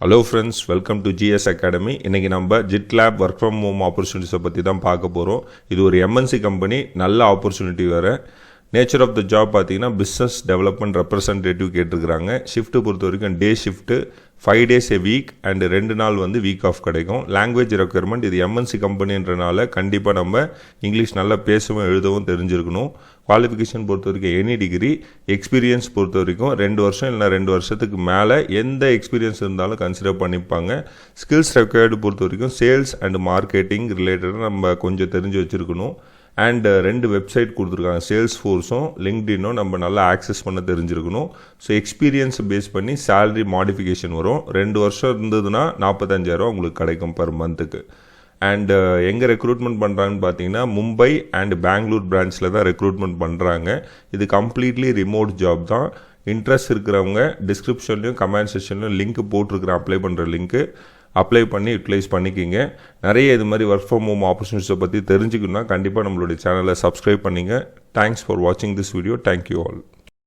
Hello friends, welcome to GS academy. இன்றைக்கி நம்ம GitLab work from home ஆப்பர்ச்சுனிட்டிஸை பற்றி தான் பார்க்க போகிறோம். இது ஒரு எம்என்சி கம்பெனி, நல்ல ஆப்பர்ச்சுனிட்டி வேறு. நேச்சர் ஆஃப் த ஜாப் பார்த்தீங்கன்னா பிஸ்னஸ் டெவலப்மெண்ட் ரெப்ரசன்டேட்டிவ் கேட்டிருக்கிறாங்க. ஷிஃப்ட்டு பொறுத்த வரைக்கும் day shift 5 days a week and 2 நாள் வீக் ஆஃப் கிடைக்கும். லாங்குவேஜ் ரெக்குயர்மெண்ட், இது எம்என்சி கம்பெனின்றனால கண்டிப்பாக நம்ம இங்கிலீஷ் நல்லா பேசவும் எழுதவும் தெரிஞ்சிருக்கணும். குவாலிஃபிகேஷன் பொறுத்த வரைக்கும் எனி டிகிரி, எக்ஸ்பீரியன்ஸ் பொறுத்த வரைக்கும் 2 வருஷம் இல்லைனா 2 வருஷத்துக்கு மேலே எந்த எக்ஸ்பீரியன்ஸ் இருந்தாலும் கன்சிடர் பண்ணிப்பாங்க. ஸ்கில்ஸ் ரெக்குயர்டு பொறுத்த வரைக்கும் சேல்ஸ் அண்ட் மார்க்கெட்டிங் ரிலேட்டடாக நம்ம கொஞ்சம் தெரிஞ்சு வச்சுருக்கணும். அண்ட் 2 வெப்சைட் கொடுத்துருக்காங்க, சேல்ஸ் ஃபோர்ஸும் லிங்க்டின்னும் நம்ம நல்லா ஆக்சஸ் பண்ண தெரிஞ்சிருக்கணும். ஸோ எக்ஸ்பீரியன்ஸ் பேஸ் பண்ணி சேலரி மாடிஃபிகேஷன் வரும். 2 வருஷம் இருந்ததுன்னா 45,000 உங்களுக்கு கிடைக்கும் பர் மந்த்துக்கு. அண்டு எங்கே ரெக்ரூட்மெண்ட் பண்ணுறாங்கன்னு பார்த்தீங்கன்னா மும்பை அண்ட் பெங்களூர் பிரான்ச்சில் தான் ரெக்ரூட்மெண்ட் பண்ணுறாங்க. இது கம்ப்ளீட்லி ரிமோட் ஜாப் தான். இன்ட்ரெஸ்ட் இருக்கிறவங்க டிஸ்கிரிப்ஷன்லையும் கமெண்ட் செக்ஷன்லையும் லிங்க் போட்டிருக்கிறேன், அப்ளை பண்ணுற லிங்க்கு. அப்ளை பண்ணி யூட்டிலைஸ் பண்ணிக்கிங்க. நிறைய இது மாதிரி ஒர்க் ஃப்ரம் ஹோம் ஆப்பர்ச்சுனிட்டிஸை பற்றி தெரிஞ்சுக்கணுன்னா கண்டிப்பாக நம்மளுடைய சேனலை சப்ஸ்கிரைப் பண்ணிங்க. தேங்க்ஸ் ஃபார் வாட்சிங் திஸ் வீடியோ. Thank you all.